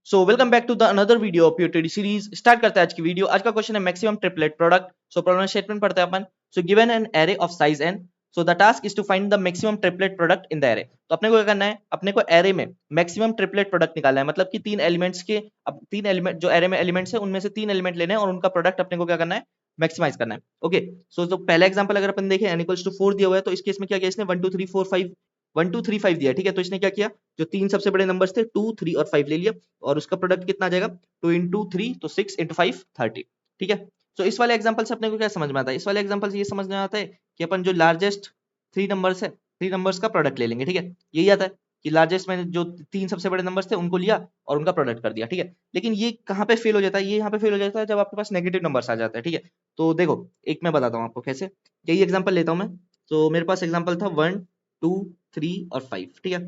So welcome back to the another video of UTD series. Start करते हैं आज की वीडियो। आज का क्वेश्चन है maximum triplet product. So problem statement पढ़ते हैं अपन। So given an array of size n, so the task is to find the maximum triplet product in the array. तो अपने को क्या करना है, अपने को एरे में मैक्सिमम ट्रिपलेट प्रोडक्ट निकालना है। मतलब कि तीन एलिमेंट्स के, अब तीन एलिमेंट जो एरे में एलिमेंट्स है उनमें से तीन एलिमेंट लेने हैं और उनका प्रोडक्ट अपने को क्या करना है, मैक्सिमाइज करना है। ओके, सो तो पहला एग्जांपल अगर अपन देखें n इक्वल्स टू 4 दिया हुआ है, तो इस केस में क्या किया इसने 1 2 3 4 5 1 2 3 5 दिया है। ठीक है, तो इसने क्या किया, जो तीन सबसे बड़े नंबर्स थे 2 3 और 5 ले लिया और उसका प्रोडक्ट कितना आ जाएगा 2 इंटू 3 तो 6 इंटू 5 30। ठीक है, तो इस वाले एग्जांपल से अपने को क्या समझ में आता है, इस वाले एग्जांपल से ये समझ में आता है कि अपन जो लार्जेस्ट थ्री नंबर्स है, थ्री नंबर्स का प्रोडक्ट ले लेंगे। ठीक है, यही आता है कि लार्जेस्ट में जो तीन सबसे बड़े नंबर्स थे उनको लिया और उनका प्रोडक्ट कर दिया। ठीक है, लेकिन ये कहाँ पे फेल हो जाता है, ये यहाँ पे फेल हो जाता है जब आपके पास नेगेटिव नंबर्स आ जाते हैं। ठीक है, तो देखो एक मैं बताता हूँ आपको कैसे। यही एग्जांपल लेता हूँ मैं। तो मेरे पास एग्जांपल था 1 2 3 और 5। ठीक है,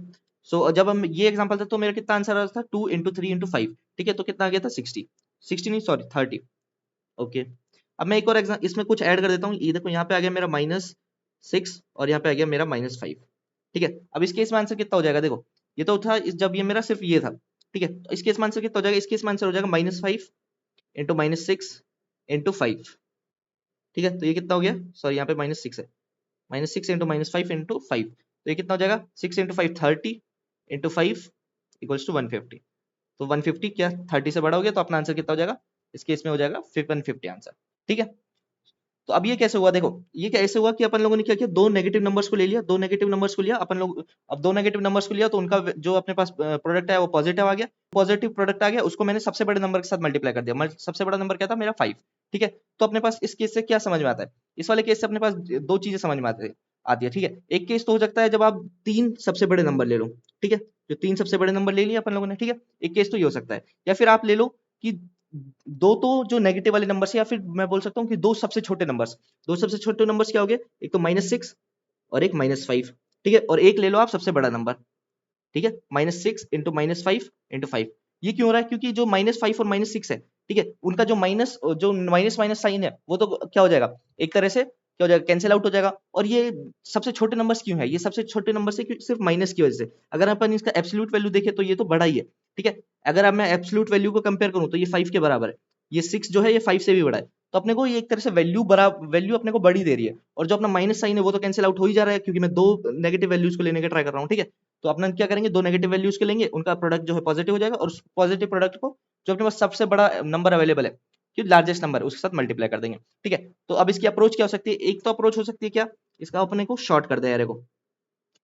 सो जब हम ये एग्जांपल था तो मेरा कितना आंसर आ रहा था 2 इंटू 3 इंटू 5। ठीक है, तो कितना आ गया था 60 नहीं सॉरी 30। ओके, अब मैं एक और एग्जाम इसमें कुछ ऐड कर देता हूँ। ये देखो यहाँ पे आ गया मेरा -6 और यहाँ पे आ गया मेरा -5। ठीक है, अब इस केस में आंसर कितना हो जाएगा, देखो ये तो था जब ये मेरा सिर्फ ये था। ठीक है, तो इस केस में आंसर कितना हो जाएगा, इस केस में आंसर हो जाएगा -5 इंटू -6 इंटू 5। ठीक है, तो ये कितना हो गया, सॉरी यहाँ पे -6 है, -6 इंटू -5 इंटू 5, तो ये कितना हो जाएगा 6 इंटू 5 30 इंटू 5 इक्वल्स टू 150। तो 150 क्या 30 से बड़ा हो गया, तो अपना आंसर कितना हो जाएगा, इस केस में हो जाएगा 150 आंसर। ठीक है, तो अब ये कैसे हुआ, देखो ये कैसे हुआ कि अपन लोगों ने क्या किया, दो नेगेटिव नंबर्स को ले लिया, दो नेगेटिव नंबर्स को लिया अपन लोग। अब दो नेगेटिव नंबर्स को लिया तो उनका जो अपने पास प्रोडक्ट है वो पॉजिटिव आ गया, पॉजिटिव प्रोडक्ट आ गया, उसको मैंने सबसे बड़े नंबर के साथ मल्टीप्लाई कर दिया। सबसे बड़ा नंबर क्या था मेरा 5। ठीक है, तो अपने पास इस केस से क्या समझ में आता है, इस वाले केस से अपने पास दो चीजें समझ में आती है। ठीक है, एक केस तो हो सकता है जब आप तीन सबसे बड़े नंबर ले लो। ठीक है, जो तीन सबसे बड़े नंबर ले लिए अपन लोगों ने। ठीक है, एक केस तो ये हो सकता है, या फिर आप ले लो कि दो तो जो नेगेटिव वाले नंबर्स, या फिर मैं बोल सकता हूँ कि दो सबसे छोटे नंबर्स, दो सबसे छोटे नंबर्स क्या हो गए, एक तो -6 और एक -5। ठीक है, और एक ले लो आप सबसे बड़ा नंबर। ठीक है, -6 इंटू -5 इंटू 5। ये क्यों हो रहा है, क्योंकि जो -5 और -6 है, ठीक है, उनका जो माइनस माइनस साइन है वो तो क्या हो जाएगा, एक तरह से क्या हो जाएगा, कैंसिल आउट हो जाएगा। और ये सबसे छोटे नंबर्स क्यों है, ये सबसे छोटे नंबर से सिर्फ माइनस की वजह से। अगर अपन इसका एब्सोल्यूट वैल्यू देखें तो ये तो बड़ा ही है। ठीक है, अगर अब मैं एब्सोल्यूट वैल्यू को कंपेयर करूं तो ये 5 के बराबर है, ये 6 जो है ये 5 से भी बड़ा है। तो अपने को ये एक तरह से वैल्यू अपने को बड़ी दे रही है, और जो अपना माइनस साइन है वो तो कैंसिल आउट हो ही जा रहा है, क्योंकि मैं दो नेगेटिव वैल्यूज को लेने का ट्राई कर रहा हूँ। ठीक है, तो अपना क्या करेंगे, दो नेगेटिव वैल्यूज के लेंगे, उनका प्रोडक्ट जो है पॉजिटिव हो जाएगा, और उस पॉजिटिव प्रोडक्ट को जो अपने पास सबसे बड़ा नंबर अवेलेबल है, जो लार्जेस्ट नंबर है, उसके साथ मल्टीप्लाई कर देंगे। ठीक है, तो अब इसकी अप्रोच क्या हो सकती है, एक तो अप्रोच हो सकती है क्या, इसका अपने को शॉर्ट कर दे एरे को,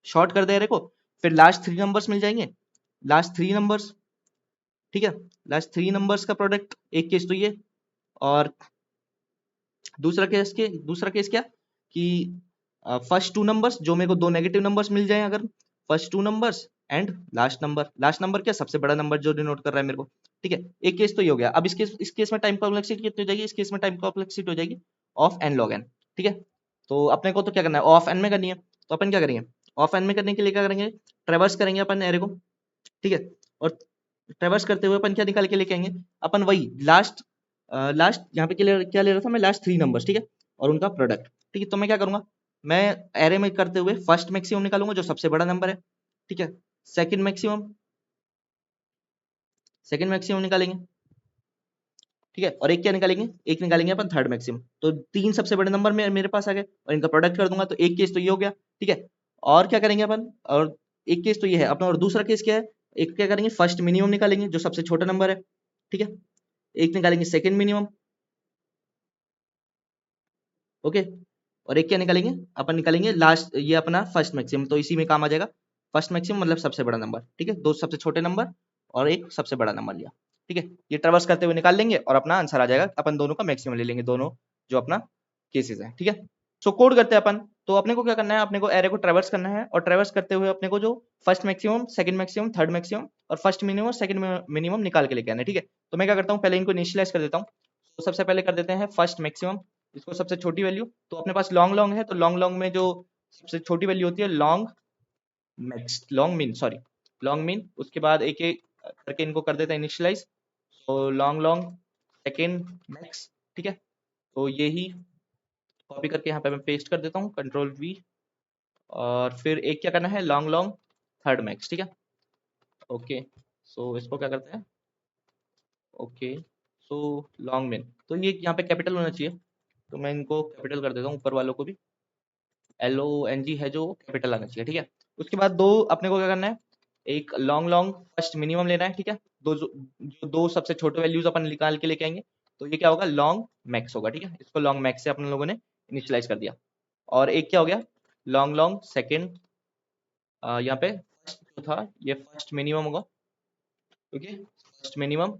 शॉर्ट कर दे एरे को, फिर लास्ट थ्री नंबर्स मिल जाएंगे, लास्ट थ्री नंबर्स। ठीक है, लास्ट थ्री नंबर्स का प्रोडक्ट, एक केस तो ये, और दूसरा केस क्या कि फर्स्ट टू नंबर्स जो मेरे को दो नेगेटिव नंबर्स मिल जाए, अगर first two numbers and last number क्या सबसे बड़ा नंबर जो डिनोट कर रहा है मेरे को। ठीक है, एक केस तो ये हो गया। अब इस केस में टाइम कॉम्प्लेक्सिटी कितनी हो जाएगी, इस केस में टाइम कॉम्प्लेक्सिटी हो जाएगी ऑफ एन लॉग एन। ठीक है, तो अपने को तो क्या करना है, ऑफ एन में करनी है, तो अपन क्या करेंगे, ऑफ एन में करने के लिए क्या करेंगे, ट्रेवर्स करेंगे अपन एरे को। ठीक है, और ट्रेवर्स करते हुए अपन क्या निकाल के लेके आएंगे, अपन वही लास्ट लास्ट यहाँ पे क्या ले रहा था मैं, लास्ट थ्री नंबर्स। ठीक है, और उनका प्रोडक्ट। ठीक है, तो मैं क्या करूंगा, मैं एरे में करते हुए फर्स्ट मैक्सिमम निकालूंगा जो सबसे बड़ा नंबर है। ठीक है, सेकंड मैक्सिमम, निकालेंगे। ठीक है, और एक क्या निकालेंगे, एक निकालेंगे अपन थर्ड मैक्सिमम। तो तीन सबसे बड़े नंबर में मेरे पास आ गए और इनका प्रोडक्ट कर दूंगा, तो एक केस तो ये हो गया। ठीक है, और क्या करेंगे अपन, और एक केस तो ये है अपना, और दूसरा केस क्या है, एक क्या करेंगे फर्स्ट मिनिमम निकालेंगे जो सबसे छोटा नंबर है। ठीक है, एक निकालेंगे सेकंड मिनिमम। ओके, और एक क्या निकालेंगे, अपन निकालेंगे लास्ट ये अपना फर्स्ट मैक्सिमम, तो इसी में काम आ जाएगा फर्स्ट मैक्सिमम मतलब सबसे बड़ा नंबर। ठीक है, दो सबसे छोटे नंबर और एक सबसे बड़ा नंबर लिया। ठीक है, ये ट्रेवर्स करते हुए निकाल लेंगे और अपना आंसर आ जाएगा, अपन दोनों का मैक्सिमम ले लेंगे, दोनों जो अपना केसेस है। ठीक है, सो कोड करते हैं अपन। तो अपने को क्या करना है, अपने को एरे को ट्रेवर्स करना है, और ट्रेवर्स करते हुए अपने को जो first maximum, second maximum, third maximum और फर्स्ट मिनिमम, सेकंड मिनिमम निकाल के लेके आना है। ठीक है, तो मैं क्या करता हूँ, पहले इनको इनिशियलाइज कर देता हूँ। तो सबसे पहले कर देते हैं फर्स्ट मैक्सिमम, इसको सबसे छोटी वैल्यू, तो अपने पास लॉन्ग लॉन्ग है, तो लॉन्ग लॉन्ग में जो सबसे छोटी वैल्यू होती है long max, long mean sorry, long mean, उसके बाद एक एक करके इनको कर देते हैं इनिशियलाइज। तो लॉन्ग लॉन्ग सेकेंड मैक्स। ठीक है, तो यही कॉपी करके यहाँ पे मैं पेस्ट कर देता हूँ, कंट्रोल वी, और फिर एक क्या करना है, लॉन्ग लॉन्ग थर्ड मैक्स। ठीक है, ओके, सो इसको क्या करते हैं, ओके, सो लॉन्ग मेन, तो ये यहाँ पे कैपिटल होना चाहिए, तो मैं इनको कैपिटल कर देता हूँ, ऊपर वालों को भी LONG है जो कैपिटल आना चाहिए, ठीक है। उसके बाद दो अपने को क्या करना है, एक लॉन्ग लॉन्ग फर्स्ट मिनिमम लेना है, ठीक है। जो दो सबसे छोटे वैल्यूज अपन निकाल के लेके आएंगे, तो ये क्या होगा, लॉन्ग मैक्स होगा, ठीक है। इसको लॉन्ग मैक्स से अपन लोगों ने इनिशियलाइज कर दिया। और एक क्या हो गया, लॉन्ग लॉन्ग सेकेंड, यहाँ पे फर्स्ट जो था ये फर्स्ट मिनिमम होगा, ओके, फर्स्ट मिनिमम,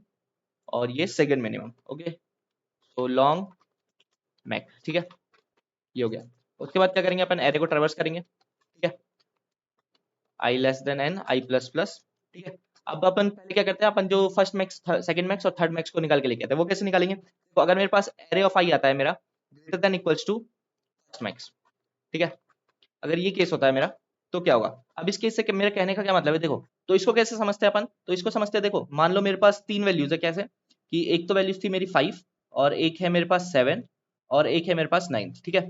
और ये सेकंड मिनिमम, ओके। तो लॉन्ग मैक्स, ठीक है, ये हो गया। उसके बाद क्या करेंगे, अपन एरे को ट्रेवर्स करेंगे, ठीक है, आई लेस देन एन आई प्लस प्लस, ठीक है। अब अपन पहले क्या करते हैं, अपन जो फर्स्ट मैक्स सेकंड मैक्स और थर्ड मैक्स को निकाल के लेके आते हैं, वो कैसे निकालेंगे, तो अगर मेरे पास एरे ऑफ आई आता है मेरा greater than equals to first max, ठीक है, अगर ये केस होता है मेरा, तो क्या होगा। अब इस केस से मेरे कहने का क्या मतलब है, देखो, तो इसको कैसे समझते हैं अपन, तो इसको समझते हैं, देखो मान लो मेरे पास तीन वैल्यूज है, कैसे कि एक तो वैल्यूज थी मेरी 5, और एक है मेरे पास 7, और एक है मेरे पास 9, ठीक है।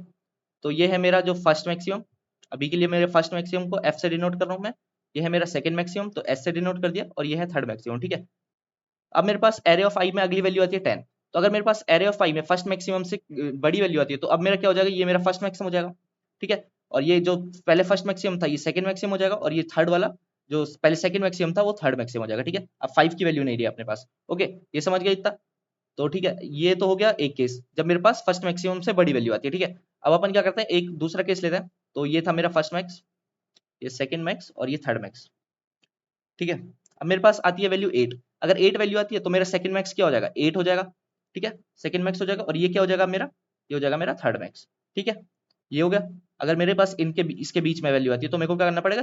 तो ये है मेरा जो फर्स्ट मैक्सिमम, अभी के लिए मेरे फर्स्ट मैक्सिमम को एफ से डिनोट कर रहा हूँ मैं, ये है मेरा सेकंड मैक्सिमम, तो एस से डिनोट कर दिया, और ये है थर्ड मैक्सिमम, ठीक है। अब मेरे पास एरे ऑफ आई में अगली वैल्यू आती है 10, तो अगर मेरे पास एरे ऑफ आई में फर्स्ट मैक्सिमम से बड़ी वैल्यू आती है, तो अब मेरा क्या हो जाएगा, ये मेरा फर्स्ट मैक्सिमम हो जाएगा, ठीक है। और ये जो पहले फर्स्ट मैक्सिमम था ये सेकंड मैक्सिमम हो जाएगा, और ये थर्ड वाला जो पहले सेकंड मैक्सिमम था वो थर्ड मैक्सिमम हो जाएगा, ठीक है। अब 5 की वैल्यू नहीं रही अपने पास, ओके, ये समझ गया इतना। तो ठीक है, ये तो हो गया एक केस जब मेरे पास फर्स्ट मैक्सिमम से बड़ी वैल्यू आती है, ठीक है। अब अपन क्या करते हैं, एक दूसरा केस लेते हैं, तो ये था मेरा फर्स्ट मैक्स, ये सेकंड मैक्स, और ये थर्ड मैक्स, ठीक है। अब मेरे पास आती है वैल्यू 8, अगर 8 वैल्यू आती है तो मेरा सेकंड मैक्स क्या हो जाएगा, 8 हो जाएगा, ठीक है, सेकंड मैक्स हो जाएगा, और ये क्या हो जाएगा मेरा, ये हो जाएगा मेरा थर्ड मैक्स, ठीक है, ये हो गया। अगर मेरे पास इसके बीच में वैल्यू आती है, तो मेरे को क्या करना पड़ेगा,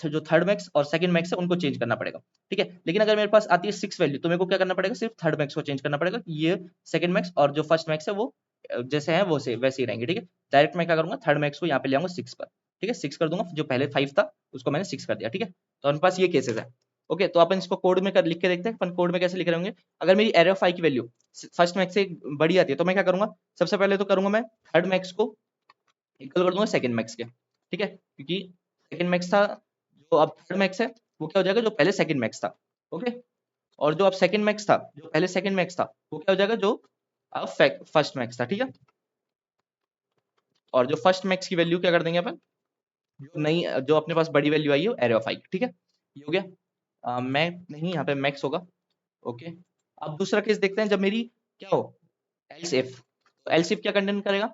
जो थर्ड मैक्स और सेकंड मैक्स है उनको चेंज करना पड़ेगा, ठीक है। लेकिन अगर मेरे पास आती है 6 वैल्यू, तो मेरे को क्या करना पड़ेगा, सिर्फ थर्ड मैक्स को चेंज करना पड़ेगा, ये सेकंड मैक्स और जो फर्स्ट मैक्स है वो जैसे है वो से वैसे ही रहेंगे, ठीक है। डायरेक्ट मैं क्या करूंगा, थर्ड मैक्स को यहाँ पे ले आऊंगा 6 पर, ठीक है, 6 कर दूंगा, जो पहले 5 था उसको मैंने 6 कर दिया, ठीक है। तो हमारे पास ये केसेस है, ओके। तो अपन इसको कोड में कर लिख के देखते हैं, अपन कोड में कैसे लिख रहे होंगे। अगर मेरी एरे ऑफ आई की वैल्यू फर्स्ट मैक्स से बड़ी आती है, तो मैं क्या करूंगा, सबसे पहले तो करूंगा मैं थर्ड मैक्स को इक्वल कर दूंगा सेकंड मैक्स के, ठीक है, क्योंकि सेकंड मैक्स था, जो अब थर्ड मैक्स है वो क्या हो जाएगा, जो पहले सेकंड मैक्स था, ओके। और जो अब सेकंड मैक्स था, जो पहले सेकंड मैक्स था, वो क्या हो जाएगा, जो अब फर्स्ट मैक्स था, ठीक है। और जो फर्स्ट मैक्स की वैल्यू क्या कर देंगे अपन, जो नई जो अपने पास बड़ी वैल्यू आई है एरे ऑफ आई, ठीक है, ये हो गया। मैं नहीं, यहाँ पे मैक्स होगा, ओके। अब दूसरा केस देखते हैं, जब मेरी क्या हो, एल्स इफ, तो एल्स इफ क्या कंटेन करेगा,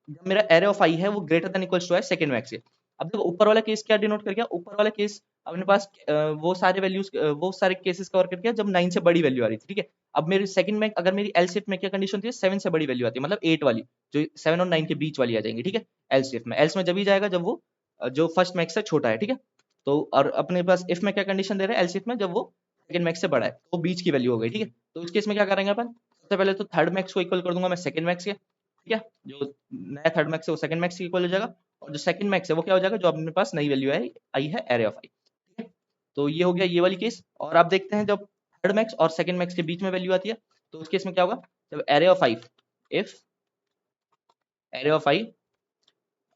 जब मेरा एरे ऑफ आई है वो ग्रेटर देन इक्वल्स टू है सेकंड मैक्स से। अब देखो ऊपर वाला केस क्या डिनोट कर गया, ऊपर वाला केस अपने पास वो सारे वैल्यूज वो सारे केसेस कवर कर गया जब 9 से बड़ी वैल्यू आ रही थी, ठीक है। अब मेरी सेकंड में अगर मेरी एलसीएफ में क्या कंडीशन थी, 7 से बड़ी वैल्यू आती है, मतलब 8 वाली, जो 7 और 9 के बीच वाली आ जाएंगी, ठीक है। एलसीएफ में एल्स में जब ही जाएगा जब वो जो फर्स्ट मैक्स से छोटा है, ठीक है। तो और अपने पास इफ में क्या कंडीशन दे रहा है, एलसीएफ में जब वो सेकंड मैक्स से बड़ा है, तो बीच की वैल्यू हो गई, ठीक है। तो इस केस में क्या करेंगे अपन, सबसे पहले तो थर्ड मैक्स को इक्वल कर दूंगा मैं सेकंड मैक्स के, ठीक है। जो नया थर्ड मैक्स है वो सेकंड मैक्स के इक्वल हो जाएगा, और जो सेकंड मैक्स है वो क्या हो जाएगा, जो अपने पास नई वैल्यू है आई है एरे ऑफ आई, ठीक है। तो ये हो गया ये वाली केस। और आप देखते हैं जब थर्ड मैक्स और सेकंड मैक्स के बीच में वैल्यू आती है, तो उस केस में क्या होगा, जब array of I, if array of I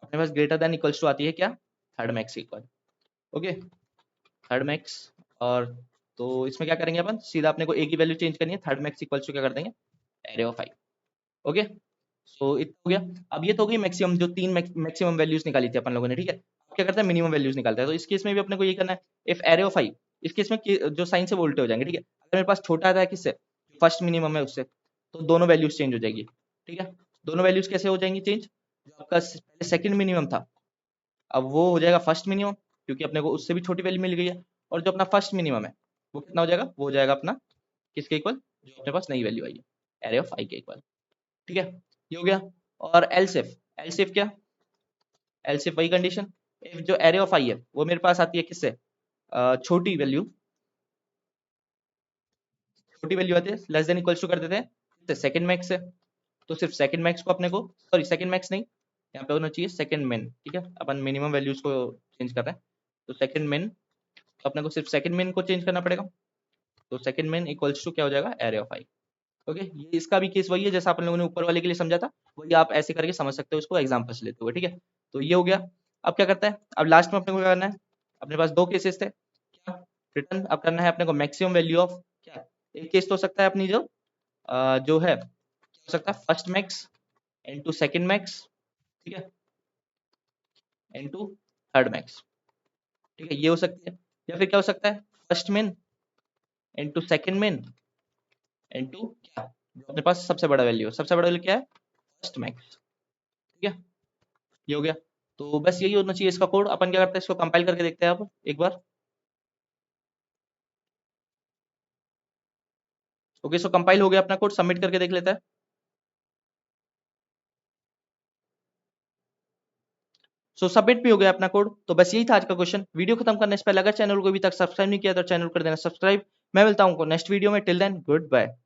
अपने पास ग्रेटर देन इक्वल्स टू आती है क्या, third max equal, okay, third max. और तो इसमें क्या करेंगे अपन, सीधा अपने को एक ही वैल्यू चेंज करनी है, थर्ड मैक्स इक्वल्स टू क्या कर देंगे, एरे ऑफ आई, ओके। सो इतना हो गया। अब ये तो हो गई मैक्सिमम, जो तीन मैक्सिमम वैल्यूज निकाली थी अपन लोगों ने, ठीक है। अब क्या करते हैं, मिनिमम वैल्यूज निकालते हैं, तो इस केस में भी अपने को ये करना है, इफ एरे ऑफ आई, इस केस में जो साइन से वो उल्टे हो जाएंगे, ठीक है। अगर मेरे पास छोटा आता है किससे, फर्स्ट मिनिमम है उससे, तो दोनों वैल्यूज चेंज हो जाएगी, ठीक है। दोनों वैल्यूज कैसे हो जाएंगी चेंज, जो आपका पहले सेकंड मिनिमम था, अब वो हो जाएगा फर्स्ट मिनिमम, क्योंकि अपने को उससे भी छोटी वैल्यू मिल गई है। और जो अपना फर्स्ट मिनिमम है वो कितना हो जाएगा, वो हो जाएगा अपना किसके इक्वल, जो अपने पास नई वैल्यू आई है एरे ऑफ आई के इक्वल, ठीक है, ये हो गया। और एलसिफ, एलसिफ क्या, एलसिफ वही कंडीशन, इफ जो एरे ऑफ आई है वो मेरे पास आती है किससे, छोटी वैल्यू, छोटी वैल्यू आती है लेस देन इक्वल्स टू कर देते हैं सेकंड मैक्स से, तो सिर्फ सेकंड मैक्स को अपने को, सॉरी सेकंड मैक्स नहीं, यहाँ पे होना चाहिए सेकंड मिन, ठीक है, अपन मिनिमम वैल्यूज को चेंज कर रहे हैं, तो सेकंड मिन, तो अपने को सिर्फ सेकंड मिन को चेंज करना पड़ेगा, तो सेकंड मिन इक्वल्स टू क्या हो जाएगा, एरे ऑफ आई, ओके। ये इसका भी केस वही है जैसा अपन लोगों ने ऊपर वाले के लिए समझा था, वही आप ऐसे करके समझ सकते हो इसको एग्जांपल्स लेते हुए, ठीक है। तो ये हो गया। अब क्या करता है, अब लास्ट में अपने को क्या करना है, अपने पास दो केसेस थे, क्या, रिटर्न अब करना है अपने को मैक्सिमम वैल्यू ऑफ क्या, एक केस तो हो सकता है अपनी जो है क्या हो सकता है first max into second max, ठीक है, इनटू थर्ड मैक्स, ठीक है, ये हो सकती है। या फिर क्या हो सकता है फर्स्ट मिन इनटू सेकंड मिन इनटू क्या जो अपने पास सबसे बड़ा वैल्यू है, सबसे बड़ा वैल्यू क्या है फर्स्ट मैक्स, ठीक है, ये हो गया। तो बस यही होना चाहिए इसका कोड। अपन क्या करते हैं इसको कंपाइल करके देखते हैं अब एक बार। ओके, सो कंपाइल हो गया अपना कोड, सबमिट करके देख लेते हैं। सो सबमिट भी हो गया अपना कोड। तो बस यही था आज का क्वेश्चन। वीडियो खत्म करने से पहले अगर चैनल को अभी तक सब्सक्राइब नहीं किया तो चैनल कर देना सब्सक्राइब। मैं मिलता हूँ नेक्स्ट वीडियो में, टिल देन गुड बाय।